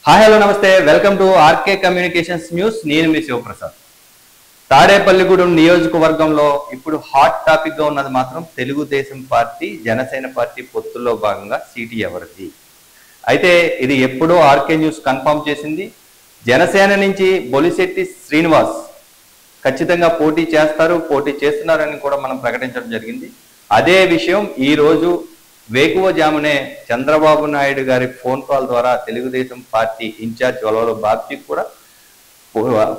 Hi hello నమస్తే welcome to RK communications news. నేను మీ శివప్రసాద్. తాడేపల్లిగూడెం నియోజకవర్గంలో ఇప్పుడు హాట్ టాపిక్ గా ఉన్నది మాత్రం తెలుగుదేశం పార్టీ జనసేన పార్టీ పొత్తుల్లో భాగంగా సీటు ఎవరిది. అయితే ఇది ఎప్పుడో ఆర్కే న్యూస్ కన్ఫర్మ్ చేసింది. జనసేన నుంచి బొలిశెట్టి శ్రీనివాస్ ఖచ్చితంగా పోటీ చేస్తున్నారని కూడా మనం ప్రకటించడం జరిగింది. అదే విషయం ఈ రోజు వేకువజామునే చంద్రబాబు నాయుడు గారి ఫోన్ కాల్ ద్వారా తెలుగుదేశం పార్టీ ఇన్ఛార్జ్ వలవల బాబ్జీకి కూడా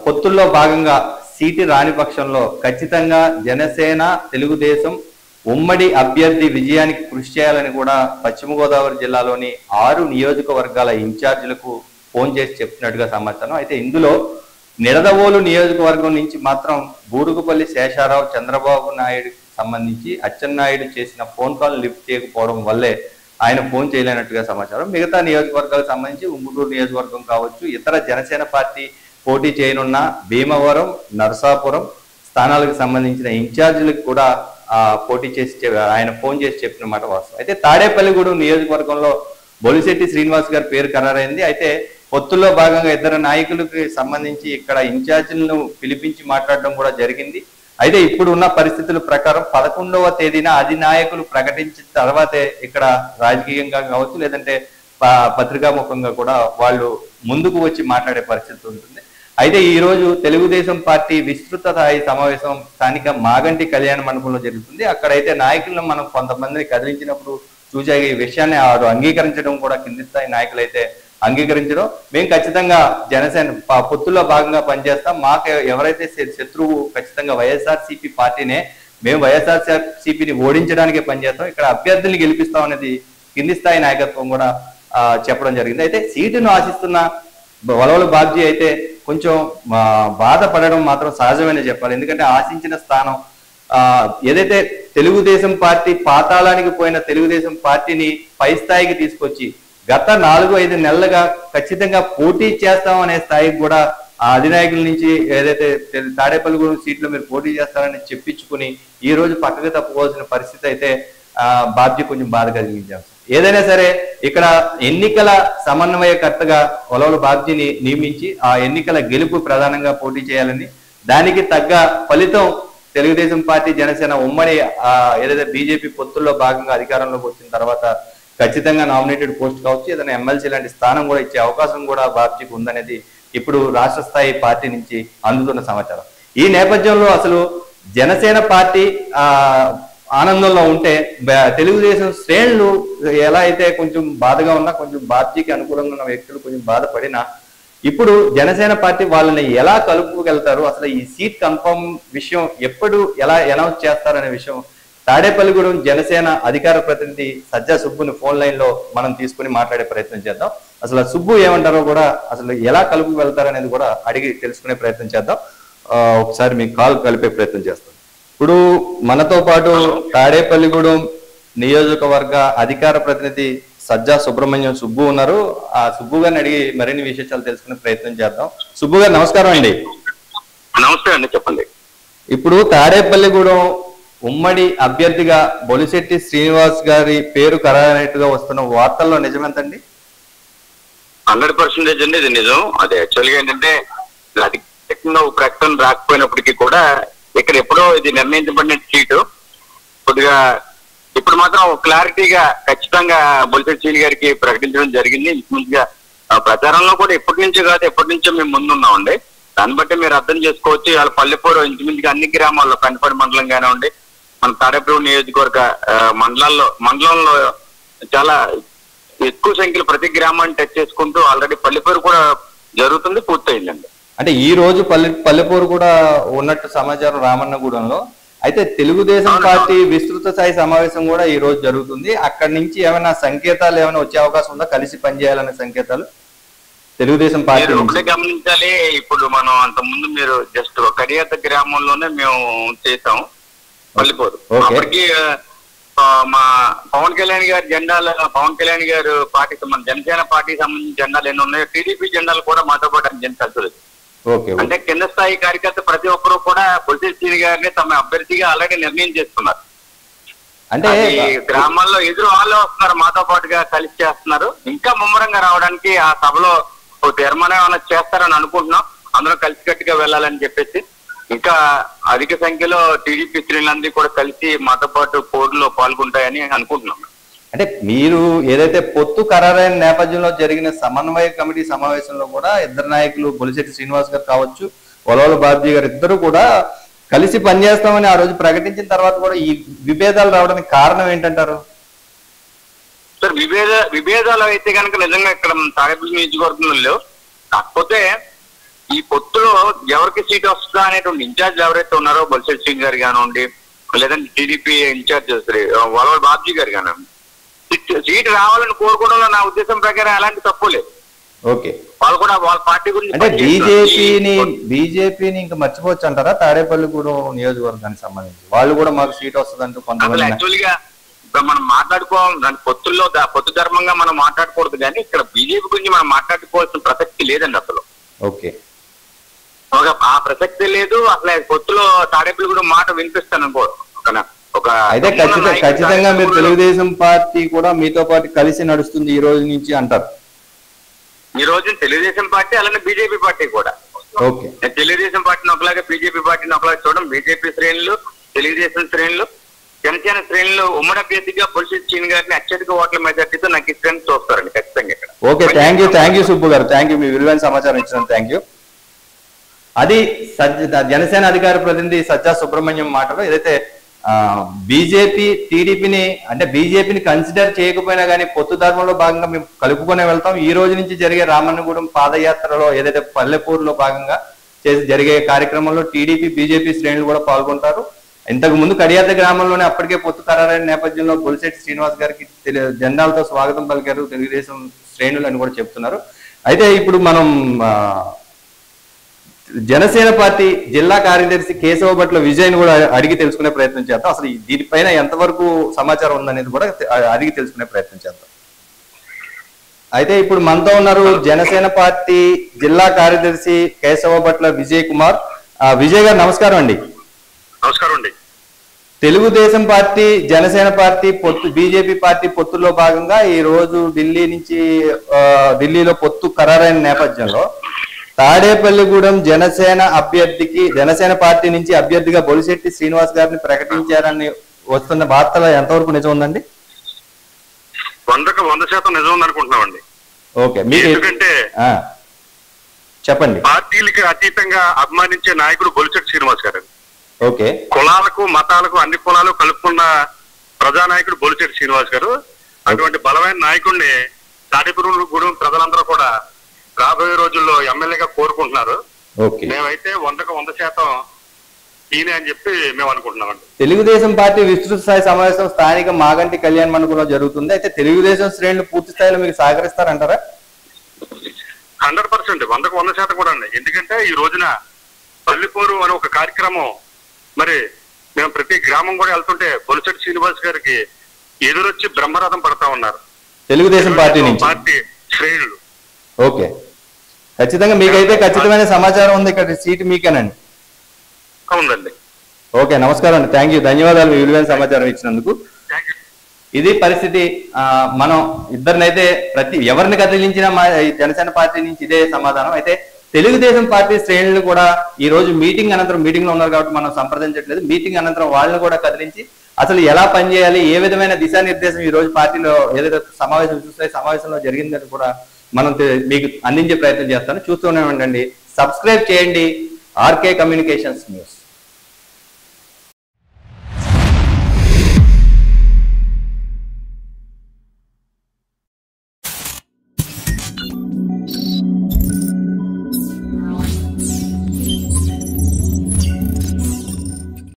పొత్తుల్లో భాగంగా సీటు రాని పక్షంలో ఖచ్చితంగా జనసేన తెలుగుదేశం ఉమ్మడి అభ్యర్థి విజయానికి కృషి చేయాలని కూడా పశ్చిమ గోదావరి జిల్లాలోని 6 నియోజకవర్గాల ఇన్ఛార్జీలకు ఫోన్ చేసి చెప్తున్నట్టుగా సమాచారం. అయితే ఇందులో నిడదవోలు నియోజకవర్గం నుంచి మాత్రం బూరుగుపల్లి శేషారావు చంద్రబాబు నాయుడుకి సంబంధించి అచ్చెన్నాయుడు చేసిన ఫోన్ కాల్ లిఫ్ట్ చేయకపోవడం వల్లే ఆయన ఫోన్ చేయలేనట్టుగా సమాచారం. మిగతా నియోజకవర్గాలకు సంబంధించి ఉంగుటూరు నియోజకవర్గం కావచ్చు, ఇతర జనసేన పార్టీ పోటీ చేయనున్న భీమవరం, నరసాపురం స్థానాలకు సంబంధించిన ఇన్ఛార్జీలకు కూడా పోటీ చేసి ఆయన ఫోన్ చేసి చెప్పిన మాట వాస్తవం. అయితే తాడేపల్లిగూడెం నియోజకవర్గంలో బొలిశెట్టి శ్రీనివాస్ గారి పేరు ఖరారైంది. అయితే పొత్తుల్లో భాగంగా ఇద్దరు నాయకులకు సంబంధించి ఇక్కడ ఇన్ఛార్జీలను పిలిపించి మాట్లాడడం కూడా జరిగింది. అయితే ఇప్పుడు ఉన్న పరిస్థితుల ప్రకారం 11వ తేదీన అధినాయకులు ప్రకటించిన తర్వాతే ఇక్కడ రాజకీయంగా కావచ్చు లేదంటే పత్రికాముఖంగా కూడా వాళ్ళు ముందుకు వచ్చి మాట్లాడే పరిస్థితి ఉంటుంది. అయితే ఈ రోజు తెలుగుదేశం పార్టీ విస్తృత స్థాయి సమావేశం స్థానిక మాగంటి కళ్యాణ మండపంలో జరుగుతుంది. అక్కడైతే నాయకులను మనం కొంతమందిని కదిలించినప్పుడు చూసే ఈ విషయాన్ని వారు అంగీకరించడం కూడా కింది స్థాయి నాయకులైతే అంగీకరించడం. మేము ఖచ్చితంగా జనసేన పొత్తుల్లో భాగంగా పనిచేస్తాం, మాకు ఎవరైతే శత్రువు ఖచ్చితంగా వైఎస్ఆర్సీపీ పార్టీనే, మేము వైఎస్ఆర్సీపీని ఓడించడానికే పనిచేస్తాం, ఇక్కడ అభ్యర్థుల్ని గెలిపిస్తాం అనేది కింది స్థాయి నాయకత్వం కూడా చెప్పడం జరిగింది. అయితే సీటును ఆశిస్తున్న వలవల బాబ్జీ అయితే కొంచెం బాధపడడం మాత్రం సహజమైన చెప్పాలి. ఎందుకంటే ఆశించిన స్థానం ఏదైతే తెలుగుదేశం పార్టీ పాతాళానికి పోయిన తెలుగుదేశం పార్టీని పై స్థాయికి తీసుకొచ్చి గత 4-5 నెలలుగా ఖచ్చితంగా పోటీ చేస్తామనే స్థాయికి కూడా ఆ అధినాయకుల నుంచి ఏదైతే తాడేపల్లిగూడెం సీట్లో మీరు పోటీ చేస్తారని చెప్పించుకుని ఈ రోజు పక్కకు తప్పుకోవాల్సిన పరిస్థితి అయితే బాబ్జీ కొంచెం బాధ కలిగించారు. ఏదైనా సరే ఇక్కడ ఎన్నికల సమన్వయకర్తగా వలవల బాబ్జీని నియమించి ఆ ఎన్నికల గెలుపు ప్రధానంగా పోటీ చేయాలని, దానికి తగ్గ ఫలితం తెలుగుదేశం పార్టీ జనసేన ఉమ్మడి ఏదైతే బీజేపీ పొత్తుల్లో భాగంగా అధికారంలోకి వచ్చిన తర్వాత ఖచ్చితంగా నామినేటెడ్ పోస్ట్ కావచ్చు, ఏదైనా ఎమ్మెల్సీ లాంటి స్థానం కూడా ఇచ్చే అవకాశం కూడా బాబ్జీకి ఉందనేది ఇప్పుడు రాష్ట్ర స్థాయి పార్టీ నుంచి అందుతున్న సమాచారం. ఈ నేపథ్యంలో అసలు జనసేన పార్టీ ఆనందంలో ఉంటే తెలుగుదేశం శ్రేణులు ఎలా అయితే కొంచెం బాధగా ఉన్నా, కొంచెం బాబ్జీకి అనుకూలంగా ఉన్న వ్యక్తులు కొంచెం బాధపడినా ఇప్పుడు జనసేన పార్టీ వాళ్ళని ఎలా కలుపుకెళ్తారు, అసలు ఈ సీట్ కన్ఫర్మ్ విషయం ఎప్పుడు ఎలా అనౌన్స్ చేస్తారనే విషయం తాడేపల్లిగూడెం జనసేన అధికార ప్రతినిధి సజ్జా సుబ్బుని ఫోన్ లైన్ లో మనం తీసుకుని మాట్లాడే ప్రయత్నం చేద్దాం. అసలు సుబ్బు ఏమంటారో కూడా, అసలు ఎలా కలుపు వెళ్తారనేది కూడా అడిగి తెలుసుకునే ప్రయత్నం చేద్దాం. ఒకసారి మీ కాల్ కలిపే ప్రయత్నం చేస్తాం. ఇప్పుడు మనతో పాటు తాడేపల్లిగూడెం నియోజకవర్గ అధికార ప్రతినిధి సజ్జా సుబ్రహ్మణ్యం సుబ్బు ఉన్నారు. ఆ సుబ్బు గారిని అడిగి మరిన్ని విశేషాలు తెలుసుకునే ప్రయత్నం చేద్దాం. సుబ్బు గారు నమస్కారం అండి. నమస్తే అండి, చెప్పండి. ఇప్పుడు తాడేపల్లిగూడెం ఉమ్మడి అభ్యర్థిగా బొలిశెట్టి శ్రీనివాస్ గారి పేరు ఖరారైనట్టుగా వస్తున్న వార్తల్లో నిజమెంతండి? 100% అండి, ఇది నిజం. అది యాక్చువల్గా ఏంటంటే అది ప్రకటన రాకపోయినప్పటికీ కూడా ఇక్కడ ఎప్పుడో ఇది నిర్ణయించబడిన సీటు కొద్దిగా ఇప్పుడు మాత్రం క్లారిటీగా ఖచ్చితంగా బొలిశెట్టి శ్రీని గారికి ప్రకటించడం జరిగింది. ఇంచుమించుగా ప్రచారంలో కూడా ఎప్పటి నుంచో మేము ముందున్నామండి. దాన్ని బట్టి మీరు అర్థం చేసుకోవచ్చు. వాళ్ళ పల్లెపూరు ఇంచుమించుగా అన్ని గ్రామాల్లో పెంటపాడు మండలం కానివ్వండి, మన తాడేపల్లి నియోజకవర్గ మండలంలో చాలా ఎక్కువ సంఖ్యలో ప్రతి గ్రామాన్ని టచ్ చేసుకుంటూ ఆల్రెడీ పల్లెపూరు కూడా జరుగుతుంది, పూర్తయిందండి. అంటే ఈ రోజు పల్లెపూరు కూడా ఉన్నట్టు సమాచారం రామన్నగూడెంలో. అయితే తెలుగుదేశం పార్టీ విస్తృత స్థాయి సమావేశం కూడా ఈ రోజు జరుగుతుంది. అక్కడి నుంచి ఏమైనా సంకేతాలు ఏమైనా వచ్చే అవకాశం ఉందా, కలిసి పనిచేయాలనే సంకేతాలు తెలుగుదేశం పార్టీ? ఒకటే గమనించాలి, ఇప్పుడు మనం అంతకుముందు మీరు జస్ట్ కడియాత గ్రామంలోనే మేము చేసాం పల్లెపూరు. అప్పటికి మా పవన్ కళ్యాణ్ గారు పార్టీకి, మన జనసేన పార్టీకి సంబంధించిన జెండాలు ఎన్ని ఉన్నాయో టీడీపీ జెండాలు కూడా మాతో పాటు కలిసి, అంటే కింద స్థాయి కార్యకర్త ప్రతి ఒక్కరూ కూడా బొలిశెట్టి శ్రీని గారిని తమ అభ్యర్థిగా ఆల్రెడీ నిర్ణయం చేసుకున్నారు. అంటే గ్రామాల్లో ఎదురు వాళ్ళే వస్తున్నారు, మాతో పాటుగా కలిసి చేస్తున్నారు. ఇంకా ముమ్మరంగా రావడానికి ఆ సభలో ఒక తీర్మానం ఏమైనా చేస్తారని అనుకుంటున్నాం. అందరం కలిసికట్టుగా వెళ్ళాలని చెప్పేసి ఇంకా అధిక సంఖ్యలో టీడీపీ శ్రేణులందరూ కూడా కలిసి మాతో పాటు పోరులో పాల్గొంటాయని అనుకుంటున్నాం. అంటే మీరు ఏదైతే పొత్తు ఖరారైన నేపథ్యంలో జరిగిన సమన్వయ కమిటీ సమావేశంలో కూడా ఇద్దరు నాయకులు బొలిశెట్టి శ్రీనివాస్ గారు కావచ్చు, వలవల బాబ్జీ గారు ఇద్దరు కూడా కలిసి పనిచేస్తామని ఆ రోజు ప్రకటించిన తర్వాత కూడా ఈ విభేదాలు రావడానికి కారణం ఏంటంటారు? సార్ విభేదాలు అయితే కనుక నిజంగా ఇక్కడ తాడేపల్లి నియోజకవర్గంలో లేవు. కాకపోతే ఈ పొత్తులో ఎవరికి సీట్ వస్తుందా అనేటువంటి ఇన్ఛార్జ్ ఎవరైతే ఉన్నారో బొలిశెట్టి సింగ్ గారు కానివ్వండి, లేదంటే టీడీపీ ఇన్ఛార్జ్ వలవల బాబ్జీ గారు కానివ్వండి, సీట్ రావాలని కోరుకోవడంలో నా ఉద్దేశం ప్రకారం ఎలాంటి తప్పు లేదు. ఓకే, వాళ్ళు కూడా వాళ్ళ పార్టీ గురించి అంటే బీజేపీని ఇంకా మర్చిపోవచ్చు అంటారా? తాడేపల్లిగూడెం నియోజకవర్గానికి సంబంధించి వాళ్ళు కూడా మాకు సీట్ వస్తుందంటూ కొంతమంది యాక్చువల్గా మనం మాట్లాడుకోవాలి, దాని పొత్తు ధర్మంగా మనం మాట్లాడకూడదు, కానీ ఇక్కడ బీజేపీ గురించి మనం మాట్లాడుకోవాల్సిన ప్రసక్తి లేదండి అసలు. ఓకే, ఆ ప్రసక్తి లేదు అసలు. పొత్తులో తాడేపల్లిగూడెం మాట వినిపిస్తాను అయితే ఖచ్చితంగా మీరు తెలుగుదేశం పార్టీ కూడా మీతో పాటు కలిసి నడుస్తుంది ఈ రోజు నుంచి అంటారు? ఈ రోజు తెలుగుదేశం పార్టీ అలానే బీజేపీ పార్టీ కూడా. ఓకే, తెలుగుదేశం పార్టీని ఒకలాగా బీజేపీ పార్టీని ఒకలాగా చూడడం, బీజేపీ శ్రేణులు తెలుగుదేశం శ్రేణులు జనసేన శ్రేణులు ఉమ్మడి అభ్యర్థిగా బొలిశెట్టి శ్రీని గారిని అత్యధిక ఓట్ల మెజార్టీతో నాకు ఇష్టం చూస్తారండి ఖచ్చితంగా ఇక్కడ. ఓకే, థ్యాంక్ యూ సుబ్బు గారు, థ్యాంక్ యూ మీ విలువైన సమాచారం ఇచ్చినందుకు థ్యాంక్ యూ. అది జనసేన అధికార ప్రతినిధి సజ్జా సుబ్రహ్మణ్యం మాటలో ఏదైతే బీజేపీ టీడీపీని అంటే బీజేపీని కన్సిడర్ చేయకపోయినా కానీ పొత్తు ధర్మంలో భాగంగా మేము కలుపుకునే వెళ్తాం. ఈ రోజు నుంచి జరిగే రామన్నగూడెం పాదయాత్రలో ఏదైతే పల్లెపూరులో భాగంగా జరిగే కార్యక్రమంలో టీడీపీ బీజేపీ శ్రేణులు కూడా పాల్గొంటారు. ఇంతకు ముందు కడియాత గ్రామంలోనే అప్పటికే పొత్తు ఖరారైన నేపథ్యంలో బొలిశెట్టి శ్రీనివాస్ గారికి జెండాలతో స్వాగతం పలికారు తెలుగుదేశం శ్రేణులు అని కూడా చెప్తున్నారు. అయితే ఇప్పుడు మనం జనసేన పార్టీ జిల్లా కార్యదర్శి కేశవభట్ల విజయ్ని కూడా అడిగి తెలుసుకునే ప్రయత్నం చేద్దాం. అసలు దీనిపైన ఎంతవరకు సమాచారం ఉందనేది కూడా అడిగి తెలుసుకునే ప్రయత్నం చేద్దాం. అయితే ఇప్పుడు మనతో ఉన్నారు జనసేన పార్టీ జిల్లా కార్యదర్శి కేశవభట్ల విజయ్ కుమార్. విజయ్ గారు నమస్కారం అండి. నమస్కారం అండి. తెలుగుదేశం పార్టీ జనసేన పార్టీ పొత్తు బీజేపీ పార్టీ పొత్తులో భాగంగా ఈ రోజు ఢిల్లీలో పొత్తు ఖరారైన నేపథ్యంలో తాడేపల్లిగూడెం జనసేన పార్టీ నుంచి అభ్యర్థిగా బొలిశెట్టి శ్రీనివాస్ గారిని ప్రకటించారని వస్తున్న వార్తలో ఎంతవరకు నిజం ఉందండి? 100% నిజం ఉందనుకుంటున్నామండి. ఓకే, ఎందుకంటే చెప్పండి. పార్టీలకి అతీతంగా అభిమానించే నాయకుడు బొలిశెట్టి శ్రీనివాస్ గారు. ఓకే, కులాలకు మతాలకు అన్ని కులాలు కలుపుకున్న ప్రజానాయకుడు బొలిశెట్టి శ్రీనివాస్ గారు. అటువంటి బలమైన నాయకుడిని తాడేపల్లిగూడెం ప్రజలందరూ కూడా రాబోయే రోజుల్లో ఎమ్మెల్యేగా కోరుకుంటున్నారు. మేమైతే 100% ఈయన అని చెప్పి మేము అనుకుంటున్నామండి. తెలుగుదేశం పార్టీ విస్తృత స్థాయి సమావేశం స్థానిక మాగంటి కళ్యాణ్ మండపంలో జరుగుతుంది. అయితే తెలుగుదేశం శ్రేణులు పూర్తి స్థాయిలో మీకు సహకరిస్తారంటారా? 100%, 100% కూడా అండి. ఎందుకంటే ఈ రోజున పల్లెపూరు అనే ఒక కార్యక్రమం, మరి మేము ప్రతి గ్రామం కూడా వెళ్తుంటే బొలిశెట్టి శ్రీనివాస్ గారికి ఎదురొచ్చి బ్రహ్మరథం పడతా ఉన్నారు తెలుగుదేశం పార్టీ శ్రేణులు. ఓకే, ఖచ్చితంగా మీకైతే ఖచ్చితమైన సమాచారం ఉంది, ఇక్కడ సీట్ మీకేనండి. అవునండి. ఓకే, నమస్కారం అండి, థ్యాంక్ యూ, ధన్యవాదాలు మీ విలువైన సమాచారం ఇచ్చినందుకు. ఇది పరిస్థితి. మనం ఇద్దరినైతే ఎవరిని కదిలించినా మా జనసేన పార్టీ నుంచి ఇదే సమాధానం. అయితే తెలుగుదేశం పార్టీ శ్రేణులు కూడా ఈ రోజు మీటింగ్ లో ఉన్నారు కాబట్టి మనం సంప్రదించట్లేదు. మీటింగ్ అనంతరం వాళ్ళని కూడా కదిలించి అసలు ఎలా పనిచేయాలి, ఏ విధమైన దిశానిర్దేశం ఈ రోజు పార్టీలో ఏదైతే సమావేశంలో జరిగిందని కూడా మనం మీకు అందించే ప్రయత్నం చేస్తాను. చూస్తూనే ఉండండి, సబ్స్క్రైబ్ చేయండి ఆర్కే కమ్యూనికేషన్స్ న్యూస్.